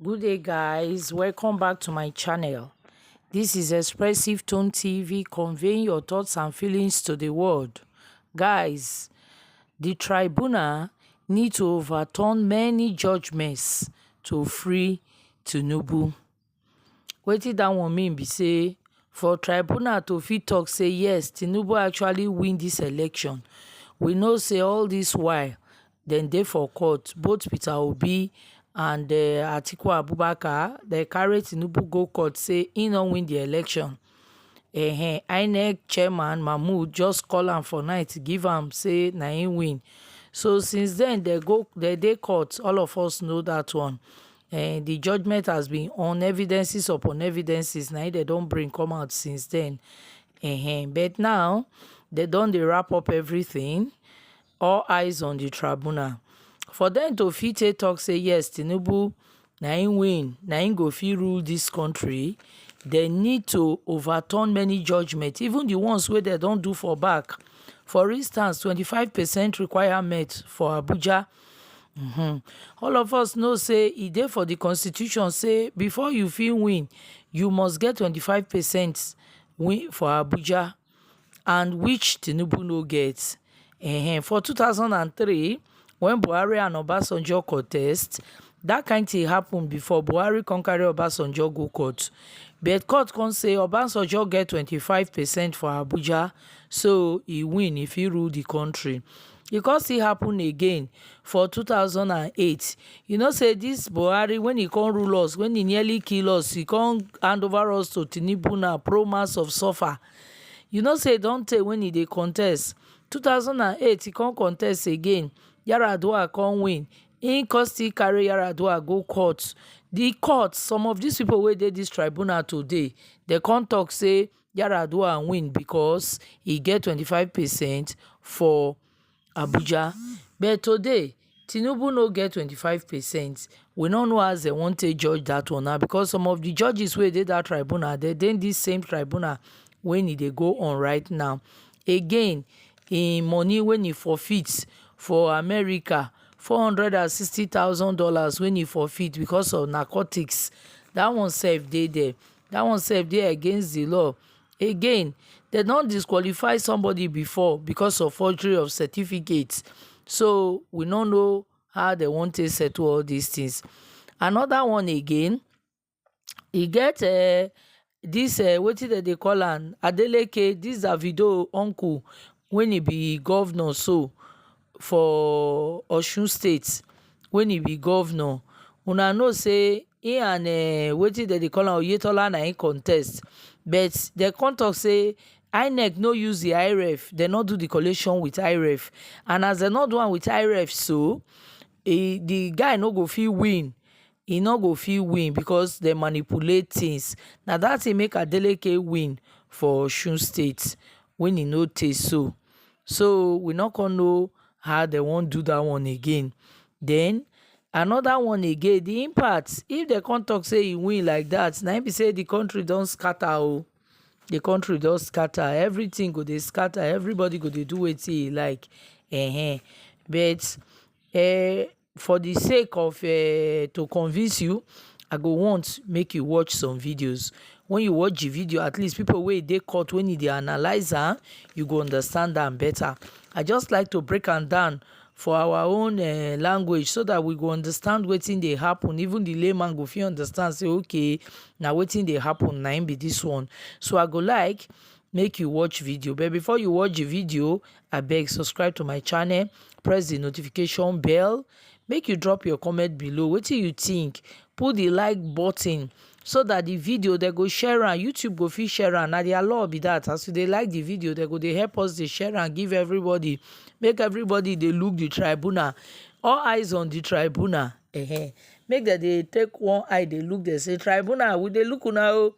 Good day, guys. Welcome back to my channel. This is Expressive Tone TV, conveying your thoughts and feelings to the world. Guys, the tribunal need to overturn many judgments to free Tinubu. Wetin that one mean be say for tribunal to fit talk say yes, Tinubu actually win this election. We know say all this while dem dey for court, both Peter Obi and Atiku Abubakar, they carry Tinubu go court say he no win the election. INEC chairman Mahmood just call am for night, give am say na him win. So since then they dey court, all of us know that one. The judgment has been on, evidences upon evidences. Now they don't bring come out since then. But now they don dey wrap up everything. All eyes on the tribunal. For them to fit talk say yes, Tinubu na him win, na him go fit rule this country, they need to overturn many judgments, even the ones where they don't do for back. For instance, 25% requirement for Abuja. All of us know say e dey for the constitution say before you fit win, you must get 25% win for Abuja, and which Tinubu no get. For 2003, when Buhari and Obasanjo contest, that kind thing happen before. Buhari come carry Obasanjo go court, but court come say Obasanjo get 25% for Abuja, so he win if he rule the country. Because it happened again for 2008. You know say this Buhari, when he come rule us, when he nearly kill us, he come hand over us to Tinubu now, pro-mass of suffer. You know say don't tell when he dey contest. 2008 he come contest again, Yaradua come win. He come still carry Yaradua go court. The court, some of these people wey dey this tribunal today, they come talk say Yaradua win because he get 25% for Abuja. But today Tinubu no get 25%. We don't know as they want to judge that one now, because some of the judges wey dey that tribunal, they dey this same tribunal when they go on right now. Again, in money when he forfeits for America, $460,000 when he forfeit because of narcotics. That one sef dey there. That one sef dey against the law. Again, they don't disqualify somebody before because of forgery of certificates. So we don't know how they want to settle all these things. Another one again, he get this wetin they call am Adeleke, this Davido uncle, when he be governor so for Osun State, when he be governor, una know say he and wetin they call am Oyetola na him contest, but they come talk say INEC no use the IREF, they no do the collation with IREF, and as they not do one with IREF, so the guy no go fit win. He no go fit win because they manipulate things. Now that he make Adeleke win for Osun State when he no taste so. So we not gonna know how they won't do that one again. Then another one again, the impact, if they can't talk say he win like that, now be say the country don't scatter. Oh, the country does scatter. Everything go dey scatter. Everybody go dey do wetin he like. But for the sake of to convince you, I go want make you watch some videos. When you watch the video, at least people wey dey court, when you dey analyze am, you go understand them better. I just like to break am down for our own language, so that we go understand wetin dey happen. Even the layman go fit understand say okay, na wetin dey happen na im be this one. So I go like make you watch video, but before you watch the video, abeg subscribe to my channel, press the notification bell, make you drop your comment below wetin you think, put the like button so that the video they go share am, YouTube go fit share am. Na their law be that. As they like the video, they go dey help us dey share and give everybody, make everybody dey look the tribunal. All eyes on the tribunal. Make that they take one eye, they look, they say tribunal, we dey look una.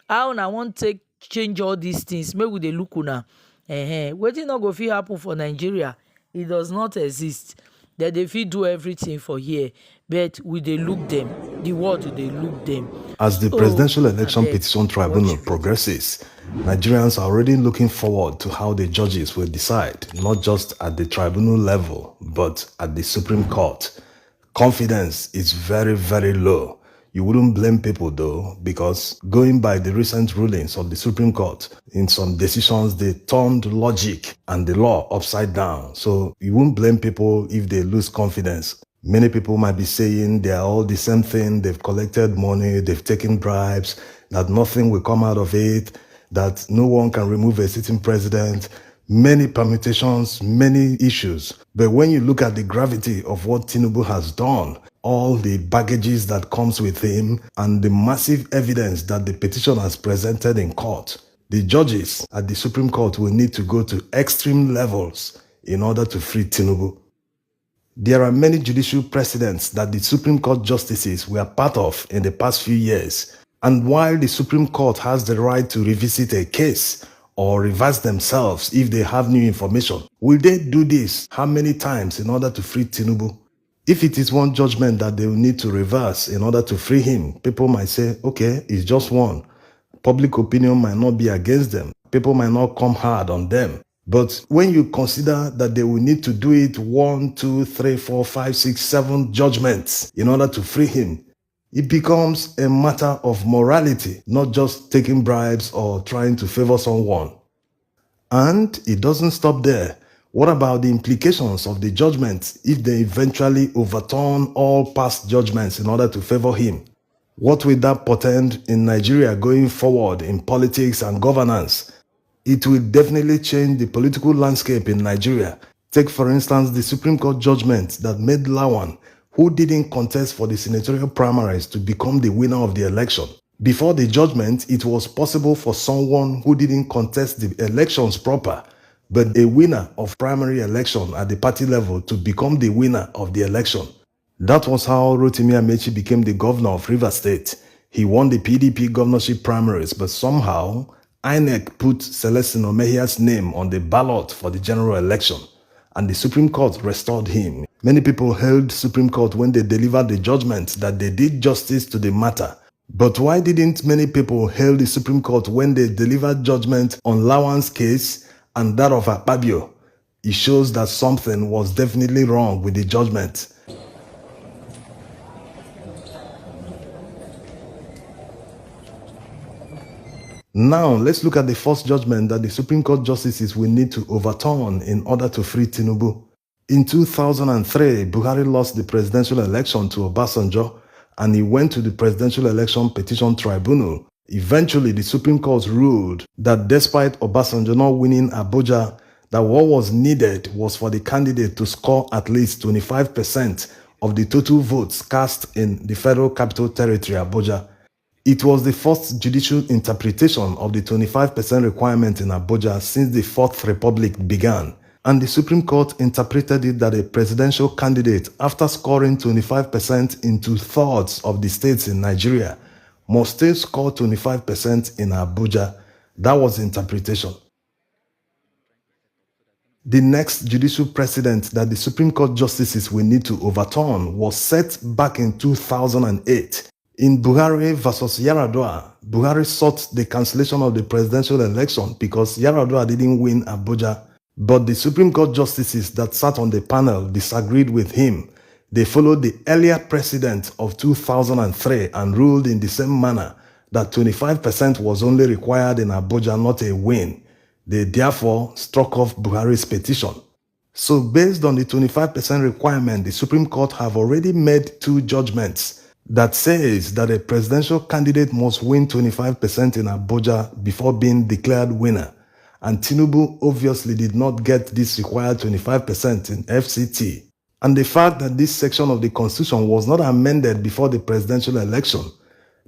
How una want take change all these things, make we dey look una. Wetin no go fit happen for Nigeria, it does not exist. That they fit do everything for here, but we dey look them. The world they look them. As the presidential election petition tribunal progresses, Nigerians are already looking forward to how the judges will decide, not just at the tribunal level, but at the Supreme Court. Confidence is very, very low. You wouldn't blame people though, because going by the recent rulings of the Supreme Court, in some decisions they turned logic and the law upside down. So you won't blame people if they lose confidence. Many people might be saying they are all the same thing, they've collected money, they've taken bribes, that nothing will come out of it, that no one can remove a sitting president, many permutations, many issues. But when you look at the gravity of what Tinubu has done, all the baggages that comes with him, and the massive evidence that the petition has presented in court, the judges at the Supreme Court will need to go to extreme levels in order to free Tinubu. There are many judicial precedents that the Supreme Court justices were part of in the past few years. And while the Supreme Court has the right to revisit a case or reverse themselves if they have new information, will they do this how many times in order to free Tinubu? If it is one judgment that they will need to reverse in order to free him, people might say, okay, it's just one. Public opinion might not be against them. People might not come hard on them. But when you consider that they will need to do it 1, 2, 3, 4, 5, 6, 7 judgments in order to free him, it becomes a matter of morality, not just taking bribes or trying to favor someone. And it doesn't stop there. What about the implications of the judgment if they eventually overturn all past judgments in order to favor him? What will that portend in Nigeria going forward in politics and governance? It will definitely change the political landscape in Nigeria. Take, for instance, the Supreme Court judgment that made Lawan, who didn't contest for the senatorial primaries, to become the winner of the election. Before the judgment, it was possible for someone who didn't contest the elections proper, but a winner of primary election at the party level, to become the winner of the election. That was how Rotimi Amechi became the governor of Rivers State. He won the PDP governorship primaries, but somehow INEC put Celestine Omehia's name on the ballot for the general election, and the Supreme Court restored him. Many people hailed Supreme Court when they delivered the judgment that they did justice to the matter. But why didn't many people hail the Supreme Court when they delivered judgment on Lawan's case and that of Akpabio? It shows that something was definitely wrong with the judgment. Now, let's look at the first judgment that the Supreme Court justices will need to overturn in order to free Tinubu. In 2003, Buhari lost the presidential election to Obasanjo, and he went to the Presidential Election Petition Tribunal. Eventually, the Supreme Court ruled that despite Obasanjo not winning Abuja, that what was needed was for the candidate to score at least 25% of the total votes cast in the Federal Capital Territory, Abuja. It was the first judicial interpretation of the 25% requirement in Abuja since the Fourth Republic began, and the Supreme Court interpreted it that a presidential candidate, after scoring 25% in 2/3 of the states in Nigeria, must still score 25% in Abuja. That was the interpretation. The next judicial precedent that the Supreme Court justices will need to overturn was set back in 2008. In Buhari versus Yaradua, Buhari sought the cancellation of the presidential election because Yaradua didn't win Abuja. But the Supreme Court justices that sat on the panel disagreed with him. They followed the earlier precedent of 2003 and ruled in the same manner that 25% was only required in Abuja, not a win. They therefore struck off Buhari's petition. So based on the 25% requirement, the Supreme Court have already made 2 judgments that says that a presidential candidate must win 25% in Abuja before being declared winner. And Tinubu obviously did not get this required 25% in FCT. And the fact that this section of the Constitution was not amended before the presidential election,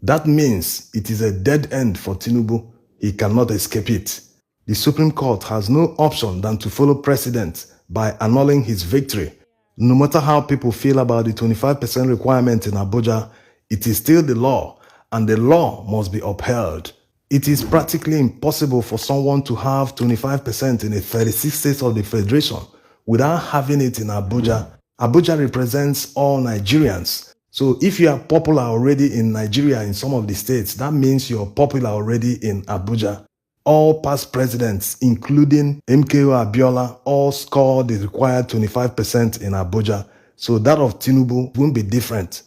that means it is a dead end for Tinubu. He cannot escape it. The Supreme Court has no option than to follow precedent by annulling his victory. No matter how people feel about the 25% requirement in Abuja, it is still the law, and the law must be upheld. It is practically impossible for someone to have 25% in the 36 states of the Federation without having it in Abuja. Abuja represents all Nigerians. So if you are popular already in Nigeria in some of the states, that means you're popular already in Abuja. All past presidents, including MKO Abiola, all scored the required 25% in Abuja. So that of Tinubu won't be different.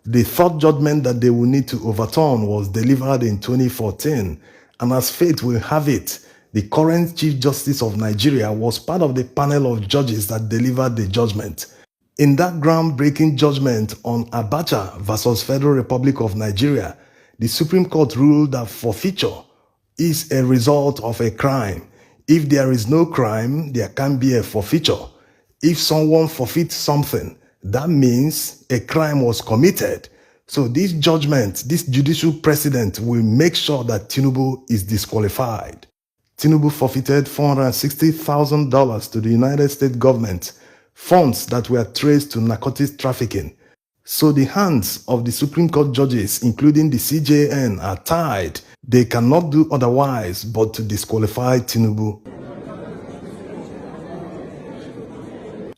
The third judgment that they will need to overturn was delivered in 2014, and as fate will have it, the current Chief Justice of Nigeria was part of the panel of judges that delivered the judgment. In that groundbreaking judgment on Abacha versus Federal Republic of Nigeria, the Supreme Court ruled that forfeiture is a result of a crime. If there is no crime, there can be a forfeiture. If someone forfeits something, that means a crime was committed. So this judgment, this judicial precedent will make sure that Tinubu is disqualified. Tinubu forfeited $460,000 to the United States government, funds that were traced to narcotics trafficking. So the hands of the Supreme Court judges, including the CJN, are tied. They cannot do otherwise but to disqualify Tinubu.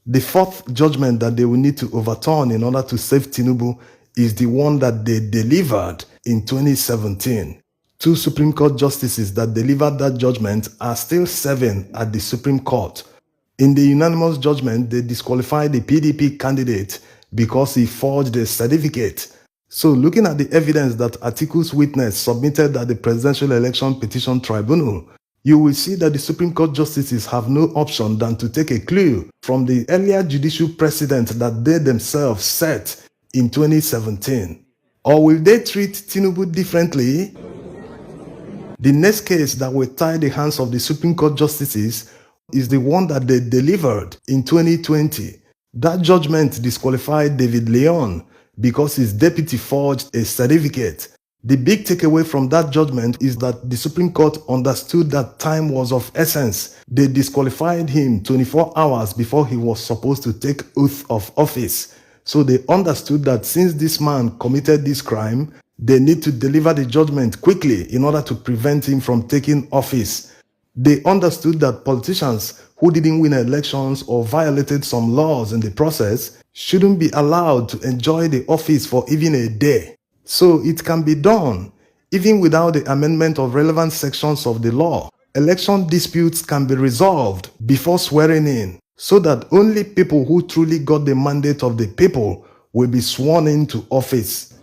The fourth judgment that they will need to overturn in order to save Tinubu is the one that they delivered in 2017. Two Supreme Court justices that delivered that judgment are still serving at the Supreme Court. In the unanimous judgment, they disqualified the PDP candidate because he forged a certificate. So looking at the evidence that Atiku's witness submitted at the Presidential Election Petition Tribunal, you will see that the Supreme Court justices have no option than to take a clue from the earlier judicial precedent that they themselves set in 2017. Or will they treat Tinubu differently? The next case that will tie the hands of the Supreme Court justices is the one that they delivered in 2020. That judgment disqualified David Leon because his deputy forged a certificate. The big takeaway from that judgment is that the Supreme Court understood that time was of essence. They disqualified him 24 hours before he was supposed to take oath of office. So they understood that since this man committed this crime, they need to deliver the judgment quickly in order to prevent him from taking office. They understood that politicians who didn't win elections or violated some laws in the process shouldn't be allowed to enjoy the office for even a day. So it can be done, even without the amendment of relevant sections of the law. Election disputes can be resolved before swearing in, so that only people who truly got the mandate of the people will be sworn into office.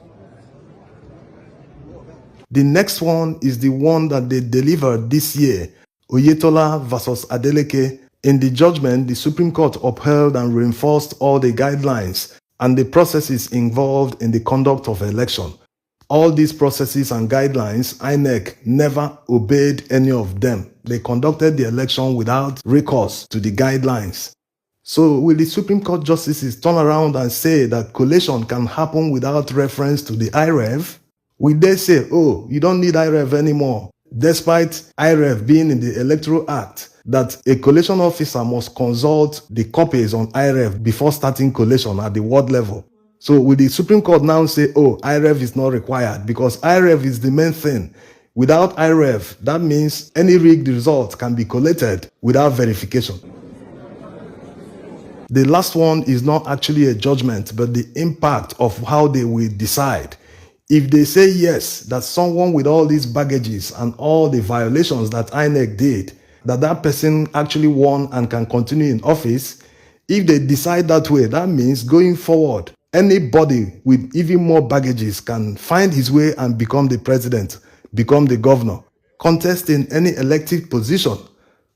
The next one is the one that they delivered this year, Oyetola versus Adeleke. In the judgment, the Supreme Court upheld and reinforced all the guidelines and the processes involved in the conduct of election. All these processes and guidelines, INEC never obeyed any of them. They conducted the election without recourse to the guidelines. So will the Supreme Court justices turn around and say that collation can happen without reference to the IREV? Will they say, oh, you don't need IREV anymore, despite IREV being in the Electoral Act, that a collation officer must consult the copies on IREV before starting collation at the ward level? So will the Supreme Court now say, oh, IREV is not required because IREV is the main thing? Without IREV, that means any rigged result can be collated without verification. The last one is not actually a judgment, but the impact of how they will decide. If they say yes, that someone with all these baggages and all the violations that INEC did, that person actually won and can continue in office, if they decide that way, that means going forward, anybody with even more baggages can find his way and become the president, become the governor, contest in any elected position.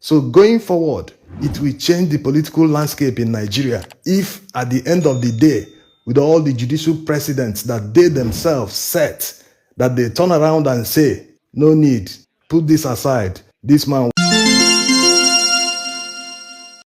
So going forward, it will change the political landscape in Nigeria if at the end of the day, with all the judicial precedents that they themselves set, that they turn around and say, no need, put this aside, this man